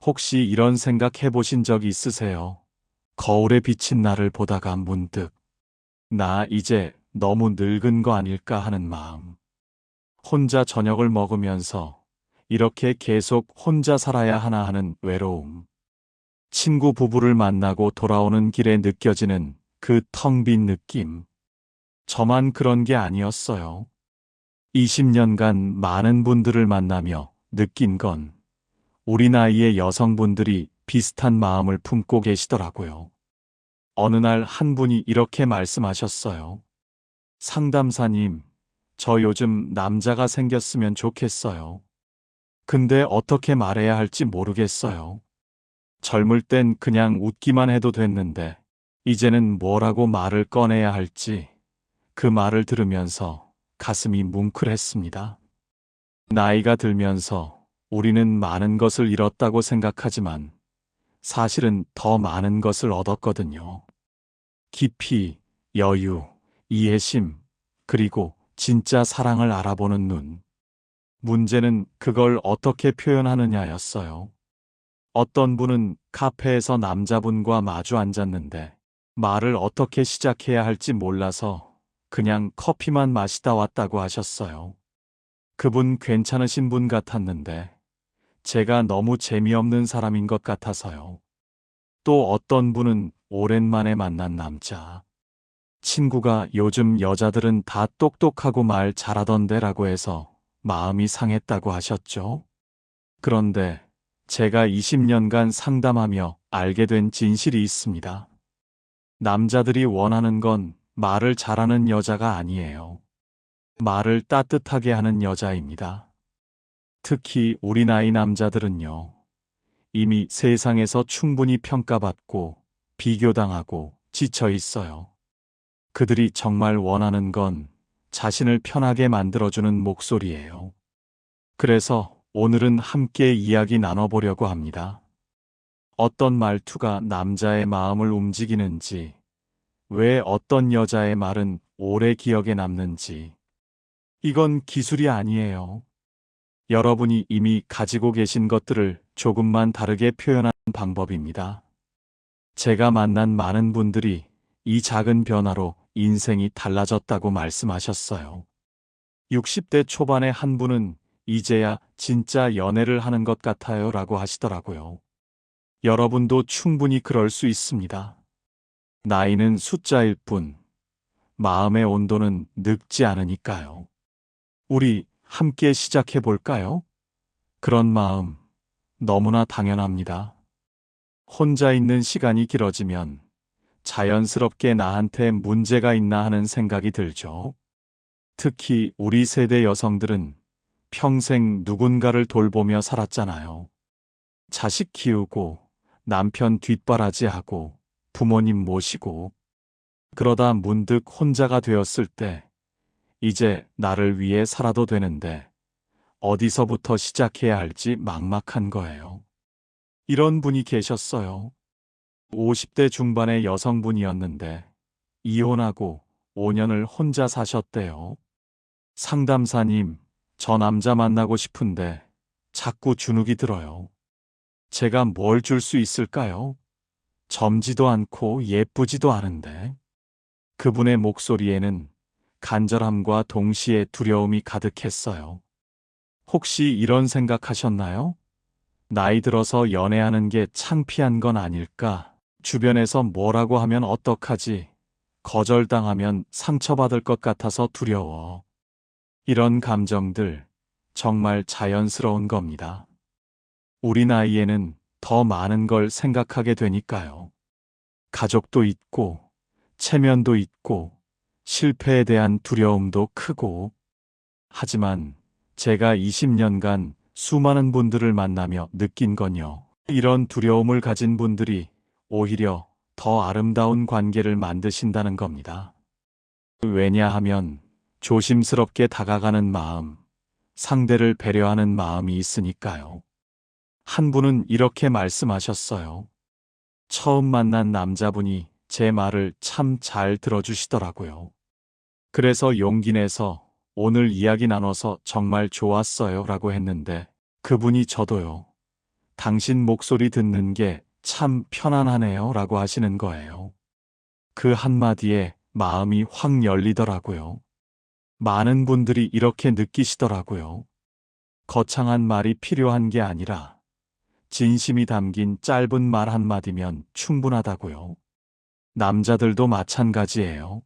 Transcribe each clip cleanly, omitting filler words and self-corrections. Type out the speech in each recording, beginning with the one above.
혹시 이런 생각 해보신 적 있으세요? 거울에 비친 나를 보다가 문득 나 이제 너무 늙은 거 아닐까 하는 마음. 혼자 저녁을 먹으면서 이렇게 계속 혼자 살아야 하나 하는 외로움. 친구 부부를 만나고 돌아오는 길에 느껴지는 그 텅 빈 느낌. 저만 그런 게 아니었어요. 20년간 많은 분들을 만나며 느낀 건 우리 나이의 여성분들이 비슷한 마음을 품고 계시더라고요. 어느 날 한 분이 이렇게 말씀하셨어요. 상담사님, 저 요즘 남자가 생겼으면 좋겠어요. 근데 어떻게 말해야 할지 모르겠어요. 젊을 땐 그냥 웃기만 해도 됐는데, 이제는 뭐라고 말을 꺼내야 할지, 그 말을 들으면서 가슴이 뭉클했습니다. 나이가 들면서 우리는 많은 것을 잃었다고 생각하지만, 사실은 더 많은 것을 얻었거든요. 깊이, 여유, 이해심, 그리고 진짜 사랑을 알아보는 눈. 문제는 그걸 어떻게 표현하느냐였어요. 어떤 분은 카페에서 남자분과 마주 앉았는데 말을 어떻게 시작해야 할지 몰라서 그냥 커피만 마시다 왔다고 하셨어요. 그분 괜찮으신 분 같았는데 제가 너무 재미없는 사람인 것 같아서요. 또 어떤 분은 오랜만에 만난 남자. 친구가 요즘 여자들은 다 똑똑하고 말 잘하던데라고 해서 마음이 상했다고 하셨죠. 그런데 제가 20년간 상담하며 알게 된 진실이 있습니다. 남자들이 원하는 건 말을 잘하는 여자가 아니에요. 말을 따뜻하게 하는 여자입니다. 특히 우리 나이 남자들은요. 이미 세상에서 충분히 평가받고 비교당하고 지쳐 있어요. 그들이 정말 원하는 건 자신을 편하게 만들어주는 목소리예요. 그래서 오늘은 함께 이야기 나눠보려고 합니다. 어떤 말투가 남자의 마음을 움직이는지, 왜 어떤 여자의 말은 오래 기억에 남는지. 이건 기술이 아니에요. 여러분이 이미 가지고 계신 것들을 조금만 다르게 표현하는 방법입니다. 제가 만난 많은 분들이 이 작은 변화로 인생이 달라졌다고 말씀하셨어요. 60대 초반의 한 분은 이제야 진짜 연애를 하는 것 같아요 라고 하시더라고요. 여러분도 충분히 그럴 수 있습니다. 나이는 숫자일 뿐, 마음의 온도는 늙지 않으니까요. 우리 함께 시작해 볼까요? 그런 마음 너무나 당연합니다. 혼자 있는 시간이 길어지면 자연스럽게 나한테 문제가 있나 하는 생각이 들죠. 특히 우리 세대 여성들은 평생 누군가를 돌보며 살았잖아요. 자식 키우고 남편 뒷바라지하고 부모님 모시고 그러다 문득 혼자가 되었을 때 이제 나를 위해 살아도 되는데 어디서부터 시작해야 할지 막막한 거예요. 이런 분이 계셨어요. 50대 중반의 여성분이었는데 이혼하고 5년을 혼자 사셨대요. 상담사님, 저 남자 만나고 싶은데 자꾸 주눅이 들어요. 제가 뭘 줄 수 있을까요? 젊지도 않고 예쁘지도 않은데. 그분의 목소리에는 간절함과 동시에 두려움이 가득했어요. 혹시 이런 생각하셨나요? 나이 들어서 연애하는 게 창피한 건 아닐까? 주변에서 뭐라고 하면 어떡하지? 거절당하면 상처받을 것 같아서 두려워. 이런 감정들 정말 자연스러운 겁니다. 우리 나이에는 더 많은 걸 생각하게 되니까요. 가족도 있고, 체면도 있고, 실패에 대한 두려움도 크고. 하지만 제가 20년간 수많은 분들을 만나며 느낀 건요. 이런 두려움을 가진 분들이 오히려 더 아름다운 관계를 만드신다는 겁니다. 왜냐하면 조심스럽게 다가가는 마음, 상대를 배려하는 마음이 있으니까요. 한 분은 이렇게 말씀하셨어요. 처음 만난 남자분이 제 말을 참 잘 들어주시더라고요. 그래서 용기 내서 오늘 이야기 나눠서 정말 좋았어요 라고 했는데 그분이 저도요. 당신 목소리 듣는 게 참 편안하네요 라고 하시는 거예요. 그 한마디에 마음이 확 열리더라고요. 많은 분들이 이렇게 느끼시더라고요. 거창한 말이 필요한 게 아니라 진심이 담긴 짧은 말 한마디면 충분하다고요. 남자들도 마찬가지예요.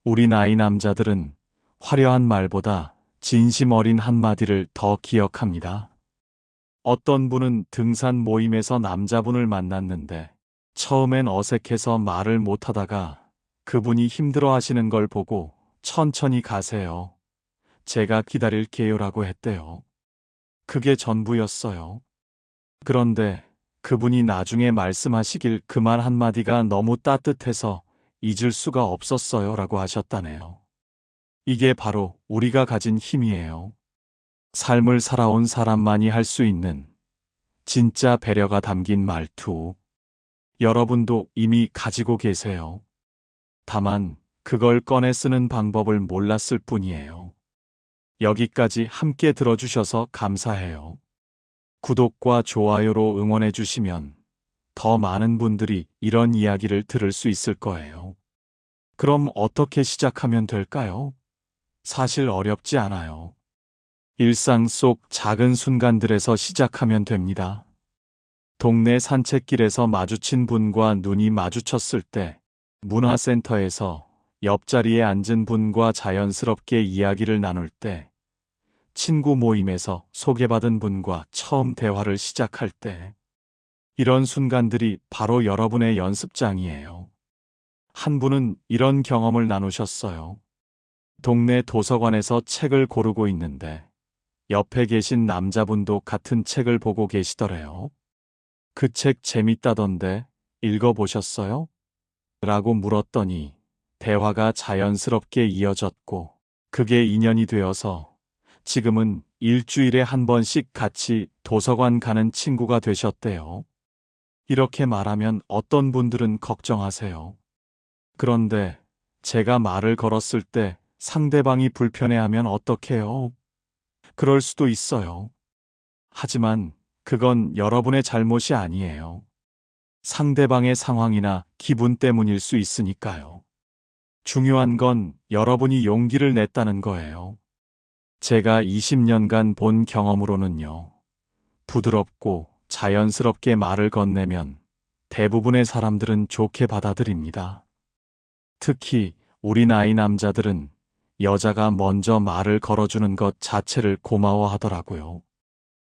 우리 나이 남자들은 화려한 말보다 진심 어린 한마디를 더 기억합니다. 어떤 분은 등산 모임에서 남자분을 만났는데 처음엔 어색해서 말을 못하다가 그분이 힘들어 하시는 걸 보고 천천히 가세요. 제가 기다릴게요라고 했대요. 그게 전부였어요. 그런데 그분이 나중에 말씀하시길 그 말 한마디가 너무 따뜻해서 잊을 수가 없었어요 라고 하셨다네요. 이게 바로 우리가 가진 힘이에요. 삶을 살아온 사람만이 할 수 있는 진짜 배려가 담긴 말투. 여러분도 이미 가지고 계세요. 다만 그걸 꺼내 쓰는 방법을 몰랐을 뿐이에요. 여기까지 함께 들어주셔서 감사해요. 구독과 좋아요로 응원해 주시면 더 많은 분들이 이런 이야기를 들을 수 있을 거예요. 그럼 어떻게 시작하면 될까요? 사실 어렵지 않아요. 일상 속 작은 순간들에서 시작하면 됩니다. 동네 산책길에서 마주친 분과 눈이 마주쳤을 때, 문화센터에서 옆자리에 앉은 분과 자연스럽게 이야기를 나눌 때, 친구 모임에서 소개받은 분과 처음 대화를 시작할 때, 이런 순간들이 바로 여러분의 연습장이에요. 한 분은 이런 경험을 나누셨어요. 동네 도서관에서 책을 고르고 있는데 옆에 계신 남자분도 같은 책을 보고 계시더래요. 그 책 재밌다던데 읽어보셨어요? 라고 물었더니 대화가 자연스럽게 이어졌고 그게 인연이 되어서 지금은 일주일에 한 번씩 같이 도서관 가는 친구가 되셨대요. 이렇게 말하면 어떤 분들은 걱정하세요. 그런데 제가 말을 걸었을 때 상대방이 불편해하면 어떡해요? 그럴 수도 있어요. 하지만 그건 여러분의 잘못이 아니에요. 상대방의 상황이나 기분 때문일 수 있으니까요. 중요한 건 여러분이 용기를 냈다는 거예요. 제가 20년간 본 경험으로는요. 부드럽고 자연스럽게 말을 건네면 대부분의 사람들은 좋게 받아들입니다. 특히 우리 나이 남자들은 여자가 먼저 말을 걸어주는 것 자체를 고마워하더라고요.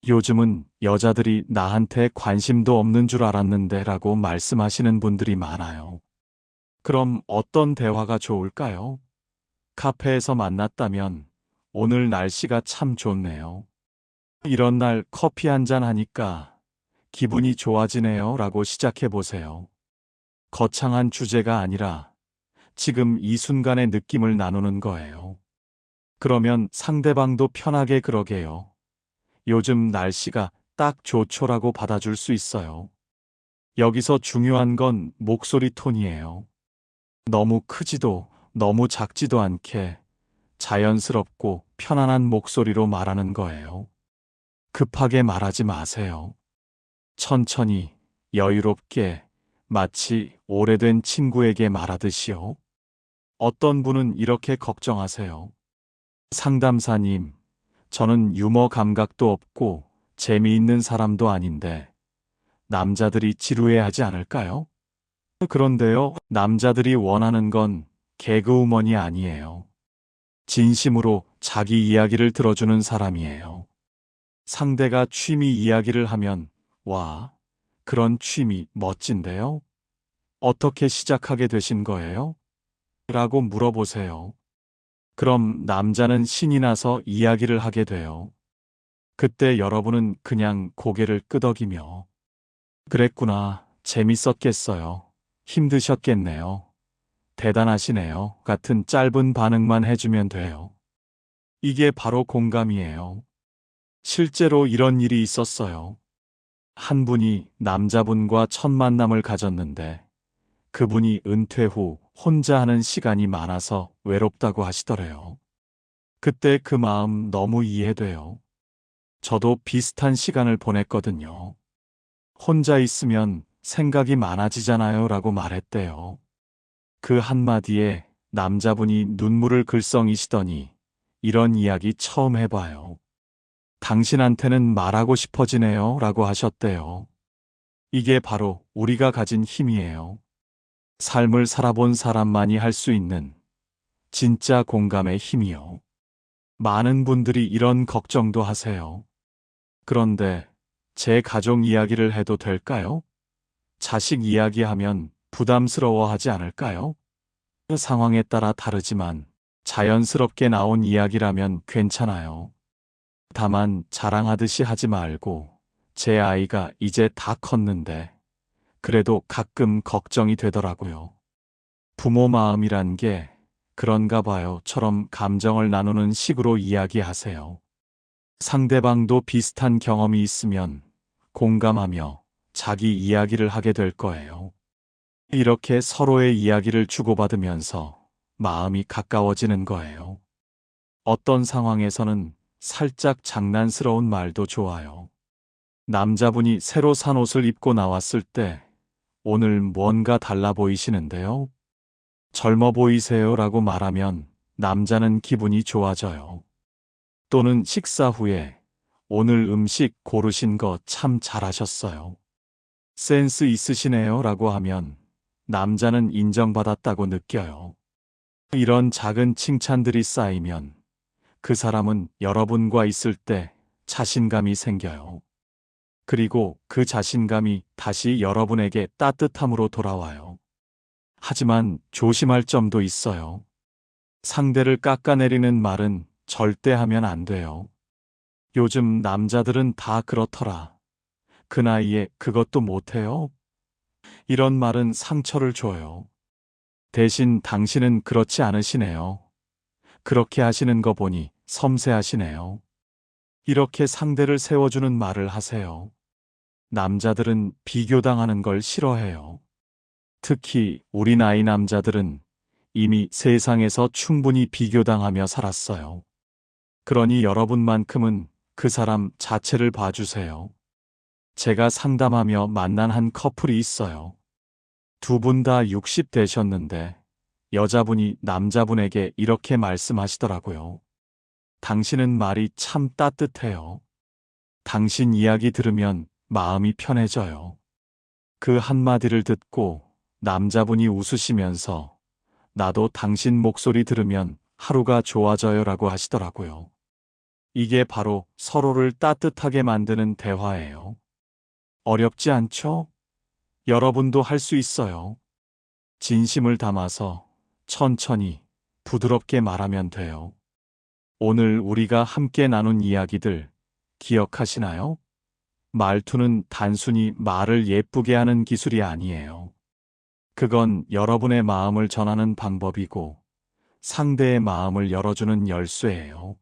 요즘은 여자들이 나한테 관심도 없는 줄 알았는데 라고 말씀하시는 분들이 많아요. 그럼 어떤 대화가 좋을까요? 카페에서 만났다면 오늘 날씨가 참 좋네요. 이런 날 커피 한잔 하니까 기분이 좋아지네요 라고 시작해 보세요. 거창한 주제가 아니라 지금 이 순간의 느낌을 나누는 거예요. 그러면 상대방도 편하게 그러게요. 요즘 날씨가 딱 좋죠라고 받아줄 수 있어요. 여기서 중요한 건 목소리 톤이에요. 너무 크지도 너무 작지도 않게 자연스럽고 편안한 목소리로 말하는 거예요. 급하게 말하지 마세요. 천천히, 여유롭게, 마치 오래된 친구에게 말하듯이요. 어떤 분은 이렇게 걱정하세요. 상담사님, 저는 유머 감각도 없고 재미있는 사람도 아닌데 남자들이 지루해하지 않을까요? 그런데요, 남자들이 원하는 건 개그우먼이 아니에요. 진심으로 자기 이야기를 들어주는 사람이에요. 상대가 취미 이야기를 하면, 와, 그런 취미 멋진데요? 어떻게 시작하게 되신 거예요? 라고 물어보세요. 그럼 남자는 신이 나서 이야기를 하게 돼요. 그때 여러분은 그냥 고개를 끄덕이며, 그랬구나, 재밌었겠어요. 힘드셨겠네요. 대단하시네요. 같은 짧은 반응만 해주면 돼요. 이게 바로 공감이에요. 실제로 이런 일이 있었어요. 한 분이 남자분과 첫 만남을 가졌는데 그분이 은퇴 후 혼자 하는 시간이 많아서 외롭다고 하시더래요. 그때 그 마음 너무 이해돼요. 저도 비슷한 시간을 보냈거든요. 혼자 있으면 생각이 많아지잖아요 라고 말했대요. 그 한마디에 남자분이 눈물을 글썽이시더니 이런 이야기 처음 해봐요. 당신한테는 말하고 싶어지네요 라고 하셨대요. 이게 바로 우리가 가진 힘이에요. 삶을 살아본 사람만이 할 수 있는 진짜 공감의 힘이요. 많은 분들이 이런 걱정도 하세요. 그런데 제 가족 이야기를 해도 될까요? 자식 이야기하면 부담스러워하지 않을까요? 그 상황에 따라 다르지만 자연스럽게 나온 이야기라면 괜찮아요. 다만 자랑하듯이 하지 말고 제 아이가 이제 다 컸는데 그래도 가끔 걱정이 되더라고요. 부모 마음이란 게 그런가 봐요처럼 감정을 나누는 식으로 이야기하세요. 상대방도 비슷한 경험이 있으면 공감하며 자기 이야기를 하게 될 거예요. 이렇게 서로의 이야기를 주고받으면서 마음이 가까워지는 거예요. 어떤 상황에서는 살짝 장난스러운 말도 좋아요. 남자분이 새로 산 옷을 입고 나왔을 때 오늘 뭔가 달라 보이시는데요? 젊어 보이세요 라고 말하면 남자는 기분이 좋아져요. 또는 식사 후에 오늘 음식 고르신 거 참 잘하셨어요. 센스 있으시네요 라고 하면 남자는 인정받았다고 느껴요. 이런 작은 칭찬들이 쌓이면 그 사람은 여러분과 있을 때 자신감이 생겨요. 그리고 그 자신감이 다시 여러분에게 따뜻함으로 돌아와요. 하지만 조심할 점도 있어요. 상대를 깎아내리는 말은 절대 하면 안 돼요. 요즘 남자들은 다 그렇더라. 그 나이에 그것도 못해요? 이런 말은 상처를 줘요. 대신 당신은 그렇지 않으시네요. 그렇게 하시는 거 보니 섬세하시네요. 이렇게 상대를 세워주는 말을 하세요. 남자들은 비교당하는 걸 싫어해요. 특히 우리 나이 남자들은 이미 세상에서 충분히 비교당하며 살았어요. 그러니 여러분만큼은 그 사람 자체를 봐주세요. 제가 상담하며 만난 한 커플이 있어요. 두 분 다 60 되셨는데 여자분이 남자분에게 이렇게 말씀하시더라고요. 당신은 말이 참 따뜻해요. 당신 이야기 들으면 마음이 편해져요. 그 한마디를 듣고 남자분이 웃으시면서 나도 당신 목소리 들으면 하루가 좋아져요 라고 하시더라고요. 이게 바로 서로를 따뜻하게 만드는 대화예요. 어렵지 않죠? 여러분도 할 수 있어요. 진심을 담아서 천천히 부드럽게 말하면 돼요. 오늘 우리가 함께 나눈 이야기들 기억하시나요? 말투는 단순히 말을 예쁘게 하는 기술이 아니에요. 그건 여러분의 마음을 전하는 방법이고 상대의 마음을 열어주는 열쇠예요.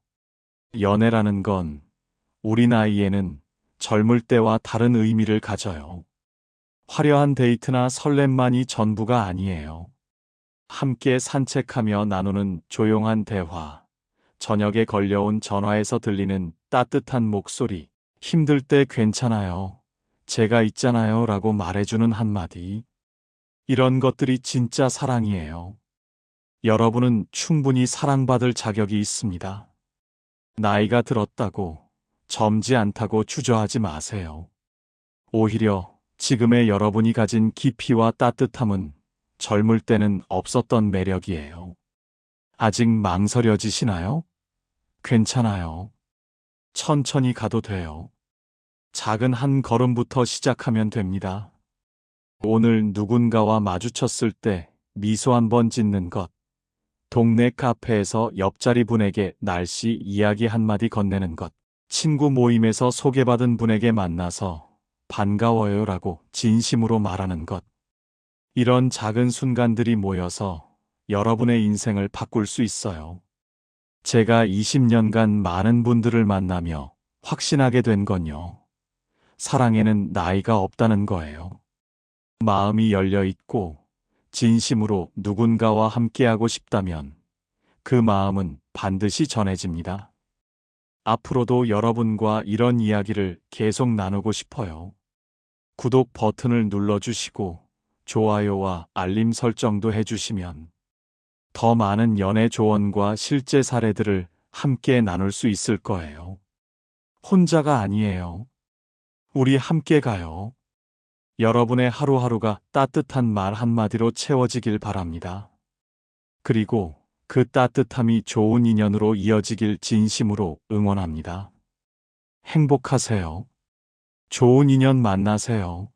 연애라는 건 우리 나이에는 젊을 때와 다른 의미를 가져요. 화려한 데이트나 설렘만이 전부가 아니에요. 함께 산책하며 나누는 조용한 대화, 저녁에 걸려온 전화에서 들리는 따뜻한 목소리, 힘들 때 괜찮아요. 제가 있잖아요 라고 말해주는 한마디. 이런 것들이 진짜 사랑이에요. 여러분은 충분히 사랑받을 자격이 있습니다. 나이가 들었다고 젊지 않다고 주저하지 마세요. 오히려 지금의 여러분이 가진 깊이와 따뜻함은 젊을 때는 없었던 매력이에요. 아직 망설여지시나요? 괜찮아요. 천천히 가도 돼요. 작은 한 걸음부터 시작하면 됩니다. 오늘 누군가와 마주쳤을 때 미소 한번 짓는 것, 동네 카페에서 옆자리 분에게 날씨 이야기 한마디 건네는 것, 친구 모임에서 소개받은 분에게 만나서 반가워요라고 진심으로 말하는 것. 이런 작은 순간들이 모여서 여러분의 인생을 바꿀 수 있어요. 제가 20년간 많은 분들을 만나며 확신하게 된 건요. 사랑에는 나이가 없다는 거예요. 마음이 열려 있고 진심으로 누군가와 함께하고 싶다면 그 마음은 반드시 전해집니다. 앞으로도 여러분과 이런 이야기를 계속 나누고 싶어요. 구독 버튼을 눌러주시고 좋아요와 알림 설정도 해주시면 더 많은 연애 조언과 실제 사례들을 함께 나눌 수 있을 거예요. 혼자가 아니에요. 우리 함께 가요. 여러분의 하루하루가 따뜻한 말 한마디로 채워지길 바랍니다. 그리고 그 따뜻함이 좋은 인연으로 이어지길 진심으로 응원합니다. 행복하세요. 좋은 인연 만나세요.